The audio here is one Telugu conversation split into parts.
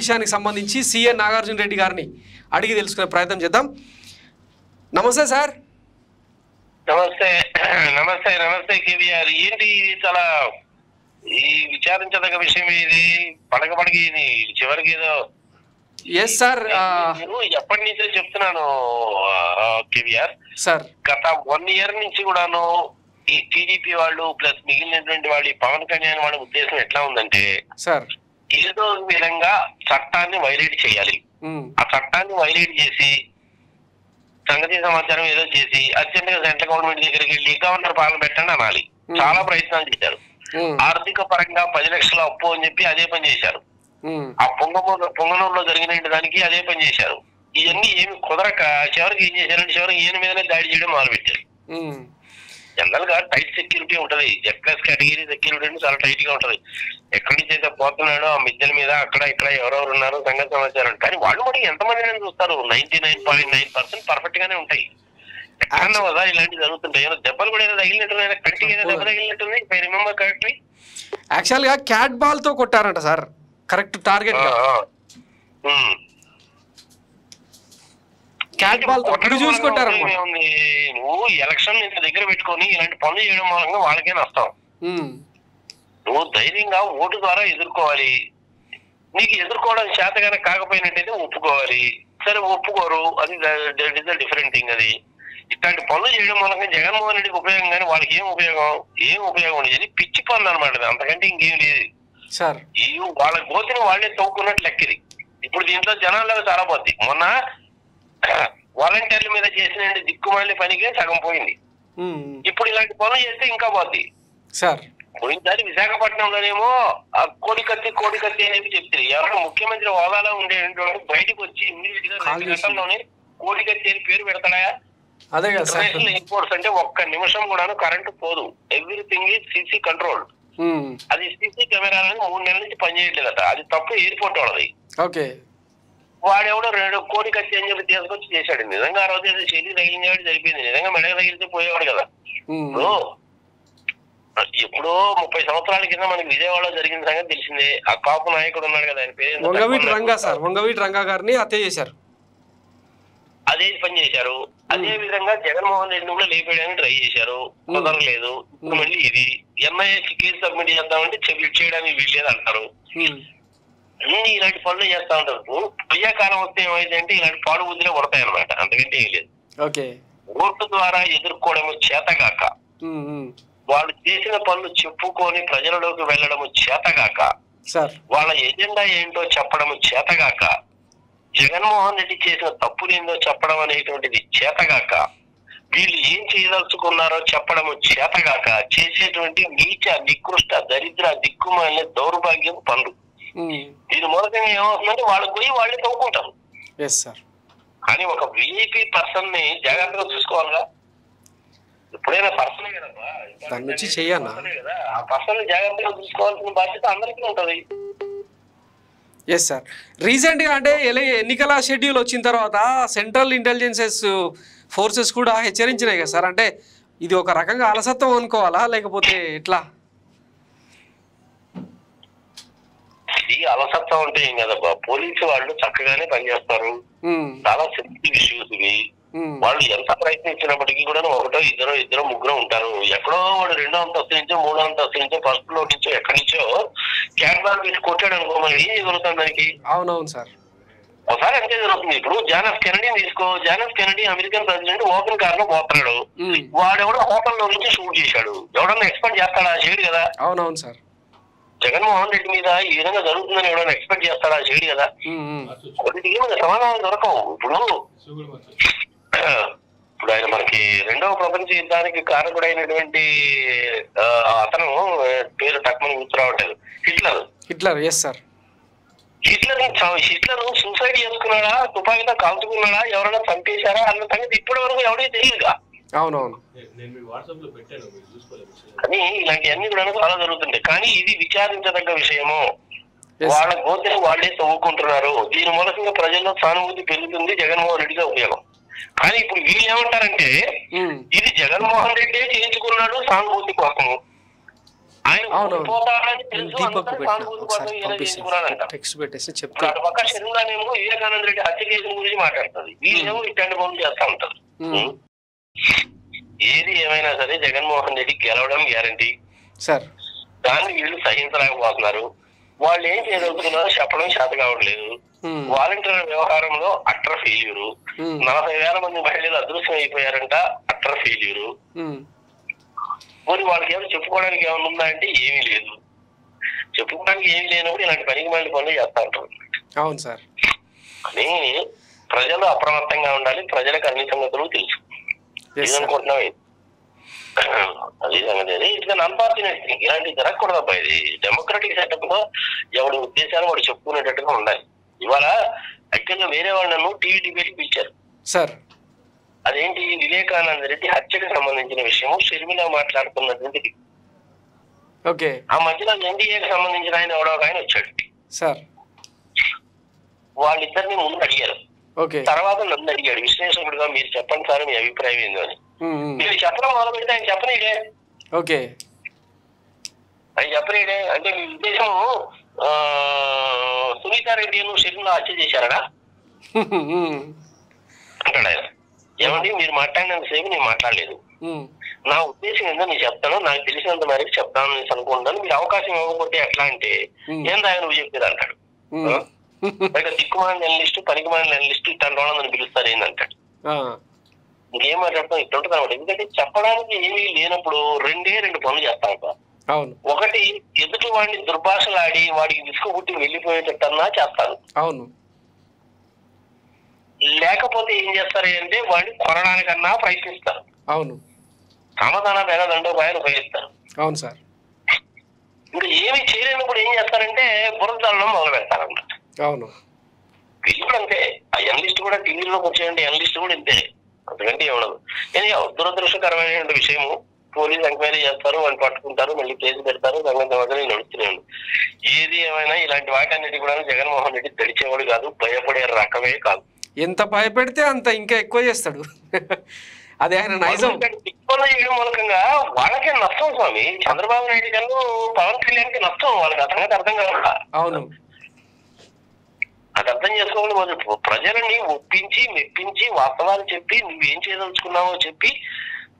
విషయానికి సంబంధించి సిఎన్ నాగార్జున రెడ్డి గారిని అడిగి తెలుసుకునే ప్రయత్నం చేద్దాం. నమస్తే సార్. నమస్తే నమస్తే నమస్తే కేవీఆర్. ఏంటి చాలా ఈ విచారించదగ్గ విషయం ఇది? పడక ఇది చివరికి ఏదో ఎస్ సార్, నేను ఎప్పటి నుంచో చెప్తున్నాను కేవీఆర్ సార్. గత 1 year నుంచి కూడాను ఈ టీడీపీ వాళ్ళు ప్లస్ మిగిలినటువంటి వాళ్ళు ఈ పవన్ కళ్యాణ్ వాళ్ళ ఉద్దేశం ఎట్లా ఉందంటే సార్ ఏదో విధంగా చట్టాన్ని వైలేట్ చేయాలి. ఆ చట్టాన్ని వైలేట్ చేసి సంగతి సమాచారం ఏదో చేసి అర్జెంట్ గా సెంట్రల్ గవర్నమెంట్ దగ్గరికి వెళ్ళి గవర్నర్ పాలన పెట్టండి అనాలి. చాలా ప్రయత్నాలు చేశారు. ఆర్థిక పరంగా 10 లక్షల అప్పు అని చెప్పి అదే పని చేశారు. ఆ పొంగనూరులో జరిగిన దానికి అదే పని చేశారు. ఇవన్నీ ఏమి కుదరక చివరికి ఏం చేశారంటే చివరికి ఈయన మీదనే దాడి చేయడం మొదలుపెట్టారు. జనరల్ గా టైట్ సెక్యూరిటీ ఉంటది. జెడ్+ కేటగిరీ సెక్యూరిటీ అంటే చాలా టైట్ గా ఉంటది. ఎక్కడి నుంచి అయితే పోతున్నాడో ఆ మిద్దెల మీద అక్కడ ఇక్కడ ఎవరెవరు ఉన్నారో సంగతి సమాచారం. కానీ వాళ్ళు కూడా ఎంతమంది చూస్తారు? 99.9% పర్ఫెక్ట్ గానే ఉంటాయి. ఎక్కడన్నా కదా ఇలాంటివి జరుగుతుంటాయి. దెబ్బలు కూడా ఏదో తగిలినట్టు, కంటికి ఏదో దెబ్బ తగిలినట్టుంది. I remember correctly. యాక్చువల్ గా క్యాట్ బాల్ తో కొట్టారంట sir, correct target. Cat ball తో చూసి కొట్టారన్నమాట. నువ్వు ఎలక్షన్ ఇంత దగ్గర పెట్టుకొని ఇలాంటి పనులు చేయడం మూలంగా వాళ్ళకే నష్టం. నువ్వు ధైర్యంగా ఓటు ద్వారా ఎదుర్కోవాలి. నీకు ఎదుర్కోవడం చేతగానే కాకపోయినట్టయితే ఒప్పుకోవాలి. సరే ఒప్పుకోరు, అది డిఫరెంట్ థింగ్. అది ఇట్లాంటి పనులు చేయడం మూలంగా జగన్మోహన్ రెడ్డికి ఉపయోగం, కానీ వాళ్ళకి ఏం ఉపయోగం ఉండేది? పిచ్చి పనులు అనమాట. అంతకంటే ఇంకేం లేదు సార్. వాళ్ళ గోతిని వాళ్ళే తవ్వుకున్నట్టు లెక్కది. ఇప్పుడు దీంట్లో జనాల్లో చాలా పోద్ది. మొన్న వాలంటీర్ల మీద చేసిన దిక్కుమాలి పనికే సగం పోయింది. ఇప్పుడు ఇలాంటి పనులు చేస్తే ఇంకా పోద్ది సార్. పోయినసారి విశాఖపట్నంలోనేమో ఆ కోడికత్తి అని చెప్పి చెప్తారు. ఎవరైనా ముఖ్యమంత్రి హోదాలో ఉండేటువంటి బయటకు వచ్చి గతంలోనే కోడికత్తి అని పేరు పెడతాడా? అదే కదా సార్. ఎయిర్పోర్ట్స్ అంటే ఒక్క నిమిషం కూడా కరెంటు పోదు. Everything is CC control. అది సీసీ కెమెరాలని 3 నెలల నుంచి పనిచేయట్లేదట. అది తప్పు ఎయిర్పోర్ట్ వాళ్ళది. ఓకే. వాడెవడో 2 కోడికత్తి అని చెప్పి తీసుకొచ్చి చేశాడు. నిజంగా ఆ రోజు ఏదో చెల్లి తగిలింది సరిపోయింది. నిజంగా మెడగ తగిలితే పోయేవాడు కదా. ఎప్పుడో 30 సంవత్సరాల కింద మనకి విజయవాడలో జరిగిన సంగతి తెలిసిందే. ఆ కాపు నాయకుడు ఉన్నాడు కదా, ఆయన పేరు వంగవీటి రంగా సార్. వంగవీటి రంగా గారిని హత్య చేశారు. అదే పని చేశారు. అదే విధంగా జగన్మోహన్ రెడ్డి కూడా లేపేయడానికి ట్రై చేశారు, కుదరలేదు. మళ్ళీ ఇది NIA కేసు సబ్మిట్ చేద్దామంటే చేయడానికి వీల్లేదు అంటారు. అన్ని ఇలాంటి పనులు చేస్తా ఉంటారు. ప్రజాకాలం వస్తే ఏమైందంటే ఇలాంటి పాడు బుద్ధిలో పడతాయి అనమాట. అంతకంటే ఏం లేదు. ఓటు ద్వారా ఎదుర్కోవడం చేతగాక, వాళ్ళు చేసిన పనులు చెప్పుకొని ప్రజలలోకి వెళ్ళడము చేతగాక, వాళ్ళ ఎజెండా ఏంటో చెప్పడం చేతగాక, జగన్మోహన్ రెడ్డి చేసిన తప్పులేందో చెప్పడం అనేటువంటిది చేతగాక, వీళ్ళు ఏం చేయదలుచుకున్నారో చెప్పడము చేతగాక చేసేటువంటి నీచ నికృష్ట దరిద్ర దిక్కుమాలిన దౌర్భాగ్యం పనులు. దీని మూలకంగా ఏమవుతుందంటే వాళ్ళు పోయి వాళ్ళే తవ్వుకుంటారు. కానీ ఒక VIP పర్సన్ ని జాగ్రత్తగా చూసుకోవాలిగా. ఎప్పుడైనా పర్సనే కదమ్మా, కదా, ఆ పర్సన్ ని జాగ్రత్తగా చూసుకోవాల్సిన బాధ్యత అందరికీ ఉంటది. Yes sir. రీసెంట్గా అంటే ఎన్నికల షెడ్యూల్ వచ్చిన తర్వాత సెంట్రల్ ఇంటెలిజెన్సెస్ ఫోర్సెస్ కూడా హెచ్చరించినాయి కదా సార్. అంటే ఇది ఒక రకంగా అలసత్వం అనుకోవాలా లేకపోతే ఎట్లా? ఇది అలసత్వం అంటే ఏం కదబ్బా, పోలీసు వాళ్ళు చక్కగానే పనిచేస్తారు. చాలా సెన్సిటివ్ ఇష్యూస్ ఇవి. వాళ్ళు ఎంత ప్రయత్నించినప్పటికీ కూడా 1, 2, 3 ముగ్గురు ఉంటారు. ఎక్కడో వాడు 2వ అంతస్తు నుంచో 3వ అంతస్తు నుంచో ఫస్ట్ ఫ్లోర్ నుంచో ఎక్కడి నుంచో క్యాట్ బాల్ పెట్టి కొట్టాడు అనుకో, మళ్ళీ ఏం జరుగుతుంది దానికి? అవునవును సార్, ఒకసారి అంతే జరుగుతుంది. ఇప్పుడు జాన్ ఎఫ్ కెనడీ తీసుకో. John F Kennedy American president open car లో పోతున్నాడు. వాడెవడో హోటల్లో నుంచి షూట్ చేశాడు. ఎవడన్నా ఎక్స్పెక్ట్ చేస్తాడా? చేయడు కదా. అవునవును సార్. జగన్మోహన్ రెడ్డి మీద ఈ విధంగా జరుగుతుందని ఎవడన్నా ఎక్స్పెక్ట్ చేస్తాడా? చేయడు కదా. కొన్నిటికి సమాధానం దొరకవు. ఇప్పుడు ఆయన మనకి 2వ ప్రపంచ యుద్ధానికి కారకుడైనటువంటి అతను పేరు టక్మని గుర్తు రావట్లేదు. Hitler. Yes sir. Hitler suicide చేసుకున్నాడా, తుపాకీతో కాల్చుకున్నాడా, ఎవరైనా చంపేశారా అన్న సంగతి ఇప్పటి వరకు ఎవరికి తెలియదుగా. అవునవును. కానీ ఇలాంటివన్నీ కూడా చాలా జరుగుతుంటాయి. కానీ ఇది విచారించదగ్గ విషయము. వాళ్ళ గోత్రం వాళ్ళే తవ్వుకుంటున్నారు. దీని మూలకంగా ప్రజల్లో సానుభూతి పెరుగుతుంది. జగన్మోహన్ రెడ్డిగా ఉపయోగం. కానీ ఇప్పుడు వీళ్ళు ఏమంటారంటే ఇది జగన్మోహన్ రెడ్డి చేయించుకున్నాడు సానుభూతి కోసము. ఆయన ఓడిపోతాడని తెలుసు, దీపక్ అందుకని పెట్టిన సానుభూతి కోసం ఒకసారి ఈయన పంపిస్తాను, చేసుకున్నాడంట. టెక్స్ట్ పెట్టేసి ఇప్పుడు చెప్తే అటు పక్క షర్మిలానేమో వివేకానంద రెడ్డి హత్య కేసు గురించి మాట్లాడుతుంది, వీళ్ళేమో ఇట్లాంటి పనులు చేస్తా ఉంటారు. ఏది ఏమైనా సరే జగన్మోహన్ రెడ్డి గెలవడం గ్యారంటీ సార్. దాన్ని వీళ్ళు సహించలేకపోతున్నారు. వాళ్ళు ఏం చేయగలుగుతున్నారో చెప్పడం చేత కావట్లేదు. వాలంటీర్ వ్యవహారంలో అట్టర్ ఫెయిల్యూరు. 40,000 మంది మహిళలు అదృశ్యం అయిపోయారంట, అట్టర్ ఫెయిల్యూరు. మరి వాళ్ళకి ఏమైనా చెప్పుకోవడానికి ఏమైనా ఉందా అంటే ఏమీ లేదు. చెప్పుకోవడానికి ఏమీ లేనప్పుడు ఇలాంటి పనికి మళ్ళీ పనులు చేస్తా ఉంటారు. అవును సార్. అని ప్రజలు అప్రమత్తంగా ఉండాలి, ప్రజలకు అన్ని సంగతులు తెలుసు. ఏదనుకుంటున్నావు అది సంగతి. ఇట్లా అన్ఫార్చునేట్ ఇలాంటి జరగకూడదు అబ్బా. ఇది డెమోక్రటిక్ సెటప్ లో ఎవడి ఉద్దేశాలు వాడు చెప్పుకునేటట్టుగా ఉండాలి. ఇవాళ యాక్చువల్గా వేరే వాళ్ళు నన్ను టీవీ డిబేట్కి పిలిచారు సార్. అదేంటి, వివేకానంద రెడ్డి హత్యకు సంబంధించిన విషయం షర్మిల మాట్లాడుతున్నటువంటిది. ఓకే. ఆ మధ్యలో ఎన్డీఏకి సంబంధించిన ఆయన ఎవడో ఒక ఆయన వచ్చాడు సార్. వాళ్ళిద్దరిని ముందు అడిగారు, తర్వాత నన్ను అడిగాడు విశ్లేషకుడుగా, మీరు చెప్పండి సార్ మీ అభిప్రాయం ఏందో అని. మీరు చెప్పడం మొదలు పెడితే ఆయన చెప్పనీడే. ఓకే. ఆయన చెప్పనీడే అంటే మీ ఉద్దేశం సునీతారెడ్డి షర్మిల హత్య చేశారడా అంటాడు ఆయన. ఏమండి మీరు మాట్లాడినంత సేపు నేను మాట్లాడలేదు, నా ఉద్దేశం ఏందో నేను చెప్తాను, నాకు తెలిసినంత మేరకు చెప్తాను అనుకుంటాను, మీరు అవకాశం ఇవ్వకపోతే ఎట్లా అంటే ఏందా నువ్వు చెప్పేది అంటాడు. బయట దిక్కుమాలిన అనలిస్ట్, పనికిమాలిన అనలిస్ట్ ఇట్లాంటి వాళ్ళని పిలుస్తారు ఏందంటాడు. ఇంకేం మాట్లాడతాం ఇట్లా ఉంటుంది అనమాట. ఎందుకంటే చెప్పడానికి ఏమీ లేనప్పుడు రెండు పనులు చేస్తాను. ఒకటి, ఎదుటి వాడిని దుర్భాషలాడి వాడికి విసుగుబుట్టి వెళ్ళిపోయేటట్టన్నా చేస్తాను. అవును. లేకపోతే ఏం చేస్తారు అంటే వాడిని కొనడానికన్నా ప్రయత్నిస్తారు. అవును. సమాధానం ఎలా దండోపాయాలు ఉపయోగిస్తారు. అవును సార్. ఇంకా ఏమి చేయలేనప్పుడు ఏం చేస్తారంటే బురదలడం మొదలు పెడతారన్నమాట. అవును. వీళ్ళు కూడా అంతే. ఆ ఎనలిస్ట్ కూడా టీవీలో కూర్చోండి, ఎనలిస్ట్ కూడా ఇంతే, అందుకంటే ఏమడదు. కానీ దురదృష్టకరమైన విషయము, పోలీసు ఎంక్వైరీ చేస్తారు, వాళ్ళు పట్టుకుంటారు, మళ్ళీ కేసు పెడతారు, సంగతి వదిలి నడుస్తున్నాను. ఏది ఏమైనా ఇలాంటి వాటన్నిటి కూడా జగన్మోహన్ రెడ్డి తెడిచేవాడు కాదు, భయపడే రకమే కాదు. ఎంత భయపెడితే అంత ఇంకా ఎక్కువ చేస్తాడు. అదే ఆయన నైజం. చేయడం మూలకంగా వాళ్ళకే నష్టం స్వామి. చంద్రబాబు నాయుడు గారు, పవన్ కళ్యాణ్కి నష్టం, వాళ్ళకి ఆ సంగతి అర్థం కావాలా. అవును. అది అర్థం చేసుకోవాలి. మొదలు ప్రజలని ఒప్పించి మెప్పించి వాస్తవాలు చెప్పి నువ్వేం చేయదలుచుకున్నావో చెప్పి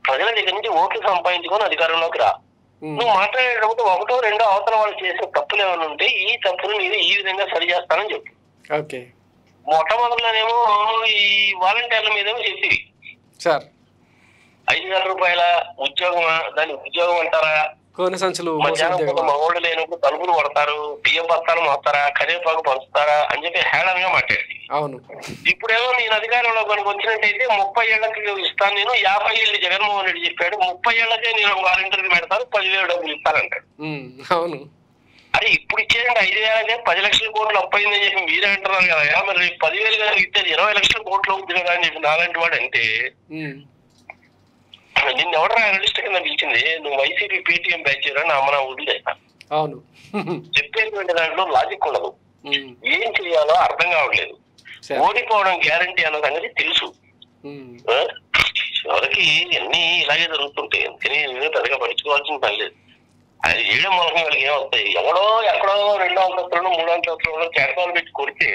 ప్రజల దగ్గర నుంచి ఓట్లు సంపాదించుకొని అధికారంలోకి రా. నువ్వు మాట్లాడేటప్పుడు ఒకటో రెండో అవతల వాళ్ళు చేసిన తప్పులు ఏమైనా ఉంటే ఈ తప్పులు నేను ఈ విధంగా సరి చేస్తానని చెప్పు. ఓకే. మొట్టమొదటిలోనేమో ఈ వాలంటీర్ల మీదేమో చెప్తివి సార్, 5,000 రూపాయల ఉద్యోగమా, దాన్ని ఉద్యోగం అంటారా, కోన సంచులు మధ్యాహ్నం మగోళ్ళు లేనప్పుడు తలుపులు కొడతారు, బియ్యం బస్తాలు మోస్తారా, కరివేపాకు పంచుతారా అని చెప్పి హేళనగా మాట్లాడి. అవును. ఇప్పుడేమో నేను అధికారంలో కనుక వచ్చినట్టయితే 30 ఏళ్లకి ఇస్తాను, నేను 50 ఏళ్ళు జగన్మోహన్ రెడ్డి చెప్పాడు, 30 ఏళ్లకే నేను వాలంటీర్కి పెడతాను, 10,000 డబ్బులు ఇస్తానంటాడు. అవును. అరే ఇప్పుడు ఇచ్చేయండి 5,000 10 లక్షల కోట్లు అప్పయిందని చెప్పి మీరే అంటున్నారు కదా, మరి 10,000 కనుక ఇచ్చేది 20 లక్షల కోట్లు అవుతుంది కదా అని చెప్పి నాలాంటి వాడు అంటే నిన్ను ఎవడరా అనలిస్ట్ కింద పిలిచింది, నువ్వు వైసీపీ పేటీఎం బ్యాచ్ నా అమ్మ వదిలేస్తా. అవును. చెప్పేటువంటి దాంట్లో లాజిక్ ఉండదు, ఏం చేయాలో అర్థం కావట్లేదు, ఓడిపోవడం గ్యారంటీ అన్న సంగతి తెలుసు. ఎవరికి అన్ని ఇలాగే జరుగుతుంటాయి, అందుకని పెద్దగా పడుచుకోవాల్సిన పని లేదు. అది చేయడం మూలంగా వాళ్ళకి ఏమవుతాయి, ఎవడో ఎక్కడో 2వ అంతస్తులను 3వ అంతస్తులను కేటాలు పెట్టి కొడితే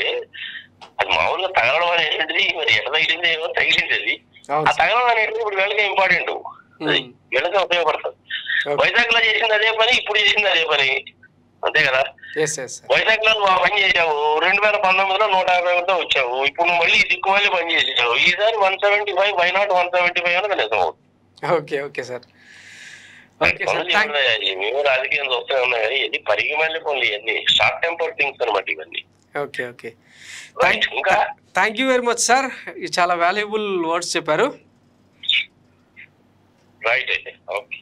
అది మామూలుగా తగలడం అనేటువంటిది మరి ఎట్లా తగిలింది ఏమో తగిలింది. అది ఆ తగలడం అనేది ఇప్పుడు వీళ్ళకే ఇంపార్టెంట్, వీళ్ళకే ఉపయోగపడుతుంది. వైజాగ్ లో చేసింది అదే పని, ఇప్పుడు చేసింది అదే పని, అంతే కదా. వైజాగ్ లో నువ్వు పని చేసావు, 2019లో 150 వచ్చావు, ఇప్పుడు నువ్వు మళ్ళీ దిక్కుమల్లి పని చేసావు, ఈసారి 175, వై నాట్ 175 అనేది నిజం అవుతుంది. ఓకే. Okay sir. మేము రాజకీయం చూస్తూనే ఉన్నాయి కానీ ఇది పరిగి మళ్ళీ పనులు, ఇవన్నీ షార్ట్ టెంపర్ థింగ్స్ అనమాట ఇవన్నీ. ఓకే. ఓకే. ఇంకా thank you very much sir, చాలా వాల్యుబుల్ వర్డ్స్ చెప్పారు. రైట్ అయితే ఓకే.